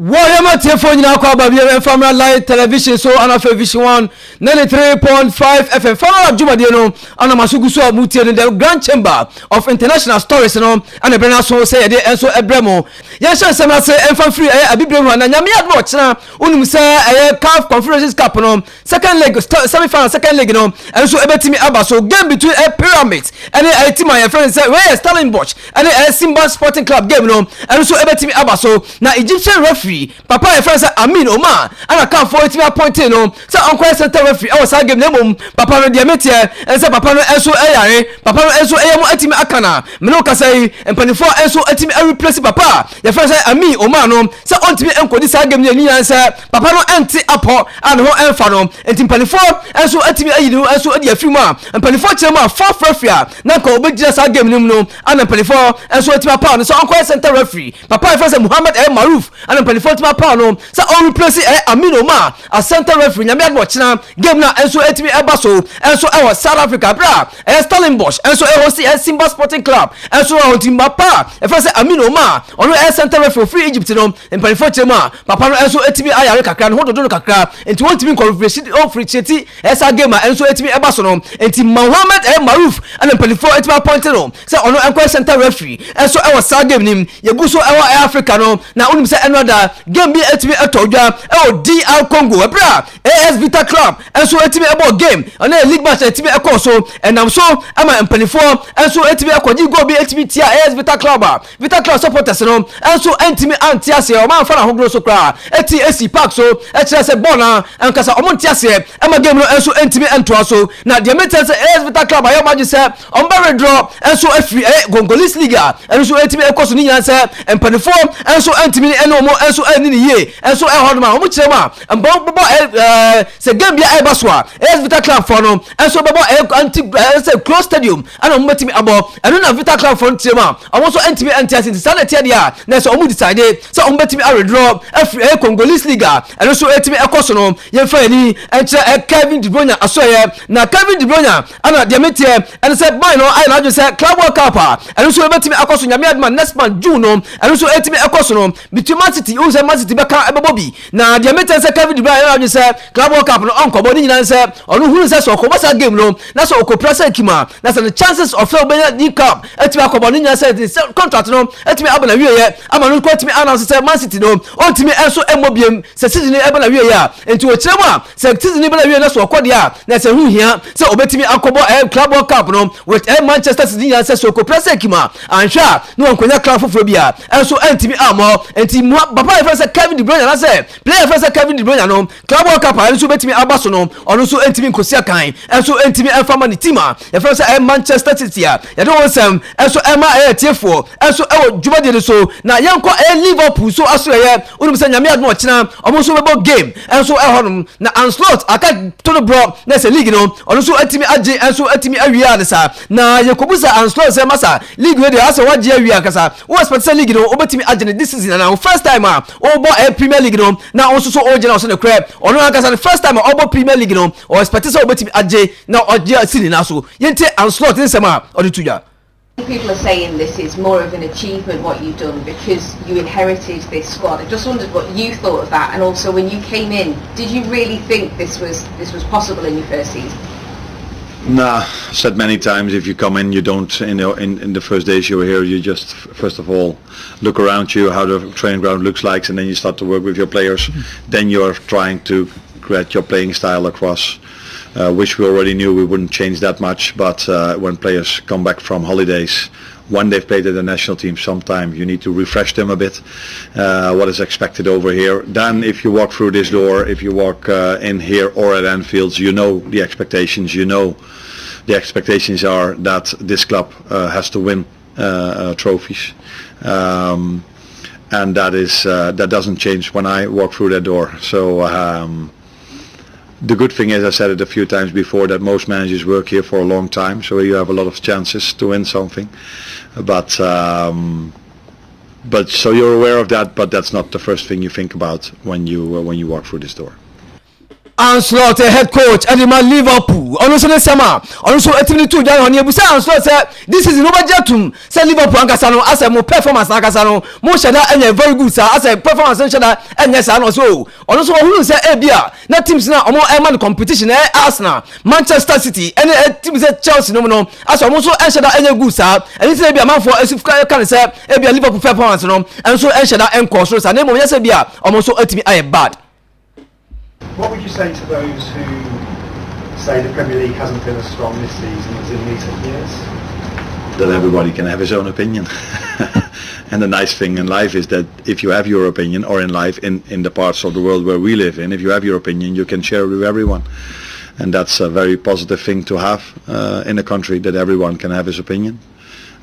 Warrior telephone na kwa babia Family Live Television so ana Vision 1 93.5 FM Family Jumade no ana masugu so amutie in the Grand Chamber of International Stories no ana brena so say de enso ebremo ye shan sem na say enfan free abibremu na nyame adwo chena unum say CAF Conference Cup no second leg semi final second leg no enso ebetimi aba so game between Pyramids and a team my friend say where Stellenbosch and Simba Sporting Club game no enso ebetimi aba so na Egyptian referee Papa e friend say Amin Omar and I can't for it me appointed no say uncle center referee I was game name Papa no dia metie and say Papa no enso eyare Papa no enso eyamo atimi akana me no ka say empanifo enso atimi replace Papa your friend say Amin Omar no say ontimi enkodi sa game ni say Papa no enti apo and ho enfa no enti empanifo enso atimi ayi no enso adi afimu a empanifo chema fourth referee na ka obejira sa game nim no and empanifo enso atimi apa no say uncle center referee Papa e friend say Muhammad Maruf and empanifo Fatima Paulo say on replace Amin Omar as center referee nyame adwo chena game na enso etimi eba so enso e South Africa bra Stellenbosch enso e host Simba Sporting Club enso on team Papa e fa say Amin Omar ono center referee free Egypt no empanifo chema Papa no enso etimi ayare kakra no hododo kakra enti won timi qualification on free cheti esa game enso etimi eba so no enti Muhammad Maruf and empanifo etimi appoint no say ono enko center referee enso e South game nim yeguso e Africa no na onim say another game be etimi etodwa DR Congo bra AS Vita Club enso etimi ebo game on a league match etimi ekọ so enam so ama empanifo enso etimi ekọji go be etimi tia AS Vita Club supporters no enso entimi antiase o man fa na hogro so kra eti AC Park so ekire se bona enkasa o montiase ama game no enso entimi ento so na de metel se AS Vita Club ayo maji se on ba draw enso afri Congolese Liga enso etimi ekọ so ni nyan se empanifo enso entimi eno mo enso ni ye enso e hodma omo kirema mbombo se gambia e baswa es Vita Club for no enso bebo anti se close stadium ana omo betimi abo eno na Vita Club for ntema omo so entimi antiasi sanete dia na so omo decide so omo betimi redraw afri Congolese Liga eno so etimi ekoso no ye fa ni enche Kevin De Bruyne asoye na Kevin De Bruyne ana de metie eno se boy no ai na jo se Club World Cup eno so betimi akoso nyame adma next month June no eno so etimi ekoso no between Man City o se Man City beka ebobi na dia metan se Kevin De Bruyne you say Club World Cup no onko body nyina se onu hunu se so ko basa game no na so ko pressure kima na the chances of fail be cup etimi akobo nyina se contract no etimi abana wiye ama no ko etimi announce se Man City no ontimi enso emobiem se season ebana wiye ya enti o kiremu a se season ebana wiye na so ko dia na se hu hia se obetimi akobo Club World Cup no with Manchester City nyina se so ko pressure kima anhwa no onkonya club foforo bia enso entimi amo enti papa e fa Kevin De Bruyne na say player first Kevin De Bruyne no Club World Cup enso betimi abaso no ono so entimi nkosia kan enso entimi enfama ni tima e first Manchester City ya ye don sem enso ema tiefo enso djumade so na yenko Liverpool so aso ye onum se nyame adno chena omo so bebo game enso honum na Anslot aka to the bro na se league no ono so entimi age enso entimi awia de sa na yekobusa Anslot se masa league we de asa waje awia kasa wo expect se league no obetimi age this season na first time obo Premier League no na also so original so the crab ono aka the first time obo Premier League no or expect so obetimi age na oje sini na so yente Anslot nsema odituja. People are saying this is more of an achievement what you've done because you inherited this squad. I just wondered what you thought of that, and also when you came in, did you really think this was possible in your first season? Nah, said many times, if you come in, you don't, in the first days you were here, you just, first of all, look around you, how the training ground looks like, and then you start to work with your players. Then you're trying to create your playing style across, which we already knew we wouldn't change that much, but when players come back from holidays, when they've played at the national team, sometime you need to refresh them a bit, what is expected over here. Then if you walk through this door, if you walk in here or at Anfield, you know the expectations, the expectations are that this club has to win trophies, and that doesn't change when I walk through that door. So the good thing is, I said it a few times before, that most managers work here for a long time, so you have a lot of chances to win something. But so you're aware of that, but that's not the first thing you think about when you walk through this door. Anslot head coach and man Liverpool also the summer also etimi to down on ebusa Anslot say this is no budgetum say Liverpool ankasa no as a mo performance ankasa no mo shada enya very good sir as a performance shada enya sa no so also who say ebia na teams na omo man competition Arsenal Manchester City and teams Chelsea no as omo so shada enya good sir and say ebia man for can say ebia Liverpool performance no and so shada enko so say na mo yes ebia omo so etimi aye bad. What would you say to those who say the Premier League hasn't been as strong this season as in recent years? That everybody can have his own opinion. And the nice thing in life is that if you have your opinion, or in life, in the parts of the world where we live in, if you have your opinion, you can share it with everyone. And that's a very positive thing to have in a country, that everyone can have his opinion.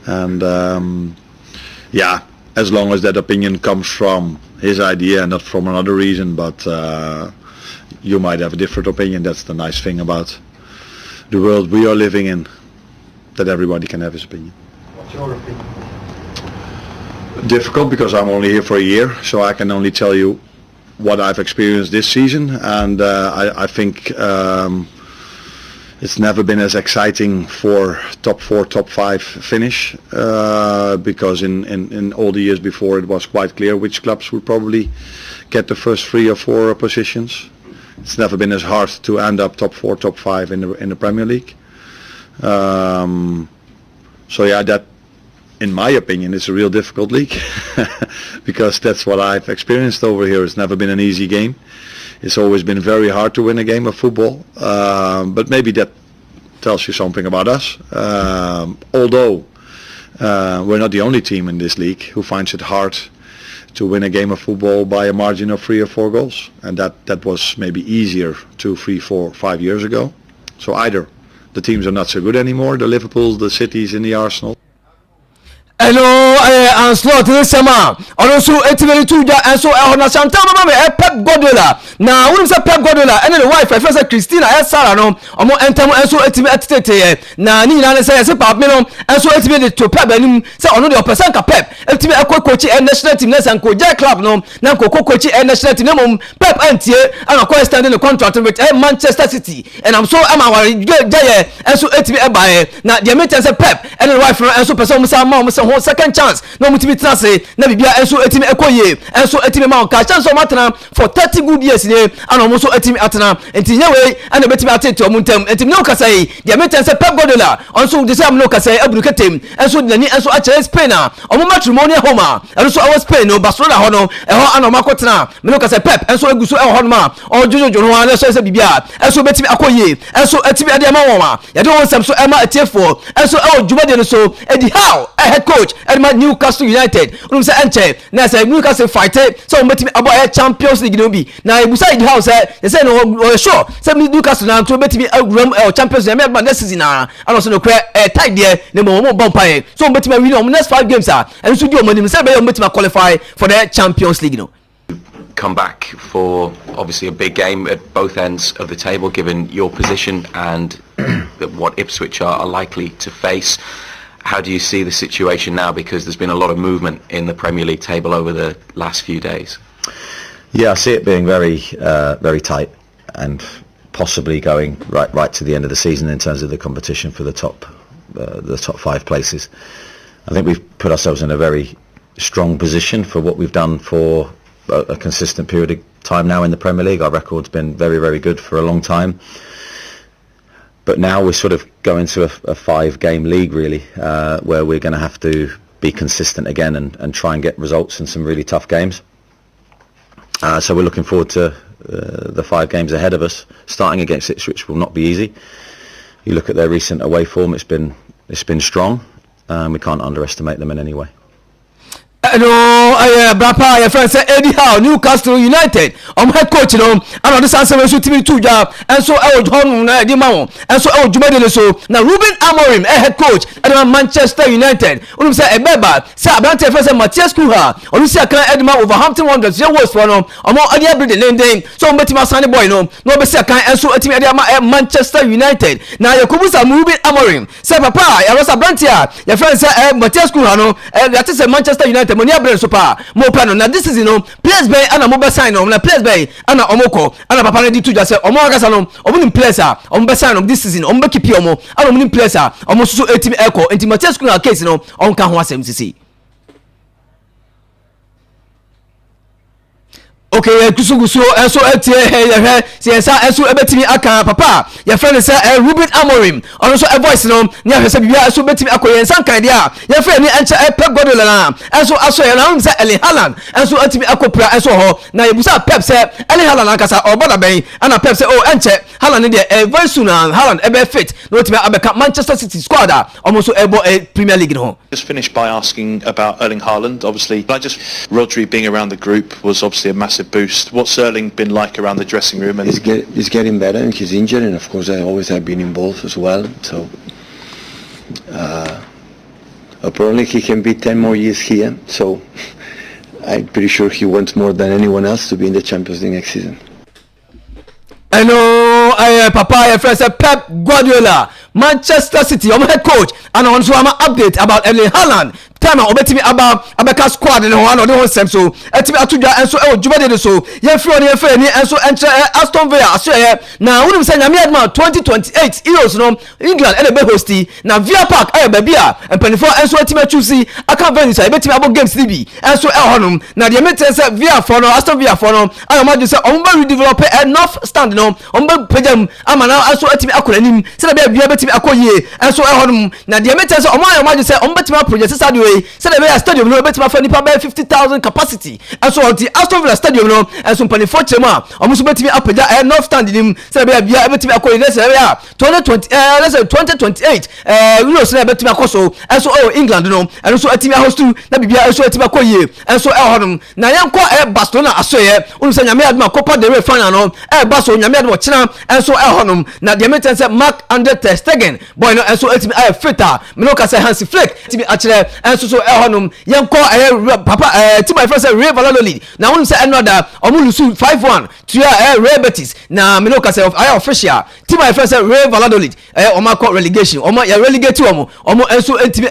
And yeah, as long as that opinion comes from his idea and not from another reason, but you might have a different opinion. That's the nice thing about the world we are living in, that everybody can have his opinion. What's your opinion? Difficult, because I'm only here for a year, so I can only tell you what I've experienced this season, and I think it's never been as exciting for top 4, top 5 finish, because in all the years before it was quite clear which clubs would probably get the first 3 or 4 positions. It's never been as hard to end up top 4, top 5 in the Premier League. So yeah, that, in my opinion, is a real difficult league, because that's what I've experienced over here. It's never been an easy game. It's always been very hard to win a game of football. But maybe that tells you something about us. Although we're not the only team in this league who finds it hard to win a game of football by a margin of 3 or 4 goals, and that was maybe easier 2, 3, 4, 5 years ago. So either the teams are not so good anymore, the Liverpools, the Cities and the Arsenal. Hello, Anslot this summer. Also, etimi to ja and so na Chantal mama Pep Guardiola. Now, we say Pep Guardiola and the wife, I say Christina Sarah no. Omo entamu and so etimi atete. Na ni na say pap me no and so etimi to Pep anim say ono the person ka Pep. Etimi akwa coach and national team na sanko J club no. Na ko coach and national team na Pep antie and akwa standing the contract with Manchester City. And I'm so am our J and so etimi e na the meeting say Pep and the wife and so person say second chance no mutimi trase na bibia enso etimi ekoye enso etimi ma ka chance o matena for 30 good years ne ana mo so etimi atena enti nyewe ana betimi atete o muntem enti no kasai dia meten se Pep Guardiola onso de say no kasai abruketem enso de ni enso a chance Spain a o mo matrimonial home a enso our Spain no Barcelona ho no e ho ana makotena me no kasai Pep enso eguso e ho no ma o jojo no ana so se bibia enso betimi akoye enso etimi ade ma won a ye de won sam so e ma etiefo enso e o jubade no so edi how a head coach and my Newcastle United say enche na say Newcastle fight so betimi about Champions League no bi na ebusa the house say no sure say Newcastle na to betimi awuram Champions League me next season na and so no clear tight there na mo bompa so betimi win on next 5 games and so do money say be betimi qualify for the Champions League no. Come back for obviously a big game at both ends of the table, given your position and what Ipswich are likely to face. How do you see the situation now, because there's been a lot of movement in the Premier League table over the last few days? Yeah, I see it being very tight, and possibly going right to the end of the season in terms of the competition for the top 5 places. I think we've put ourselves in a very strong position for what we've done for a consistent period of time now in the Premier League. Our record's been very good for a long time. But now we're sort of going to a 5-game league really, where we're going to have to be consistent again and try and get results in some really tough games. So we're looking forward to the 5 games ahead of us. Starting against Ipswich will not be easy. You look at their recent away form; it's been strong. We can't underestimate them in any way. No, Brapa, your friend said Eddie Howe, Newcastle United. Head coach, you know, and on this answer, we should be 2 job, and so I would home, and so I would do so. Now, Ruben Amorim, head coach, and Manchester United. When say a beba, say a brand first Matthias Kuha, or you say I can't Edmund Wolverhampton Wanderers, your words for no, or more idea building name, so I'm betting my sonny boy, no, be say I can't, and so at Manchester United. Now, your Kubusa Ruben Amorim, say Papa, I was a brand here, your friend said Matthias Kuha, no, and that is a Manchester United. Monia Brent Sopa papa mo pa no na this season no players bay ana mo be sign no na players bay ana omoko ana papa na di tuja say omo agasa no omo ni players a omo be sign no this season omo be keep omo ana omo ni players a omo so team echo enti Mateus Cunha case no on kan ho asem sisi. Okay, kusugusu enso etie he se ensa enso ebetimi aka papa ya friend say Ruben Amorim ono so a voice no ne ahwese bibia enso betimi akoye ensa kan dia ya friend ni enche Pep Guardiola na enso aso ya na say Erling Haaland enso atimi akopra enso ho na yebusa Pep say Erling Haaland akasa oboda ben ana Pep say oh enche Haaland dey very soon Haaland ebe fit no timi abeka Manchester City squad almost ebo Premier League no. Just finished by asking about Erling Haaland. Obviously, Rodri being around the group was obviously a massive boost. What's Erling been like around the dressing room? And he's getting better, and he's injured, and of course I always have been involved as well. So apparently he can be 10 more years here. So I'm pretty sure he wants more than anyone else to be in the Champions League next season. I know papa friend say Pep Guardiola Manchester City head coach and on so update about Erling Haaland time obetimi abeka squad ne ho ano de ho sem so etimi atudwa enso jubade de so ye free ni enso entre Aston Villa aso ye na wonu say nyame adma 2028 Euros no England e be hosti na Villa Park ba bia empanifo enso etimi choose aka venue say betimi abo games libi enso honum na de meten say Villa for no Aston Villa for no ayoma say on ba redevelop enough stand no on ba pejam ama na enso etimi akoranim say na bia betimi akoyie enso honum na de meten say ayoma say on betimi project stadium say the stadium no betima for nipa be 50,000 capacity and so the Aston Villa stadium no and so pani for chema omuso betimi apeda enough stand nim say bia betimi akoyi let's say 2028 you say betimi akoso and so England no and so atimi host na bibia so atimi akoyi and so honum na yanko Barcelona asoye unu say nyame adma Copa del Rey final no Barca nyame adma china and so honum na the meten say Marc-Andre ter Stegen boy no and so atimi fitter me no ka say Hansi Flick atimi akire and so honum yanko papa team my friend say Real Valladolid na wonu say another omulusu 5-1 to Real Betis na me no ka say official team my friend say Real Valladolid omako relegation ya relegate omo enso etimi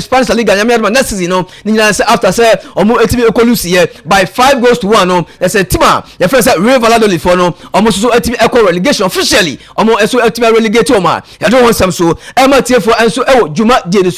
Spanish La Liga nyame adma next season no nyina say after say etimi ekolusi here by 5-1 no they say team your friend say Real Valladolid for no so etimi relegation officially enso etimi relegate omo ya don want some so tie for enso juma die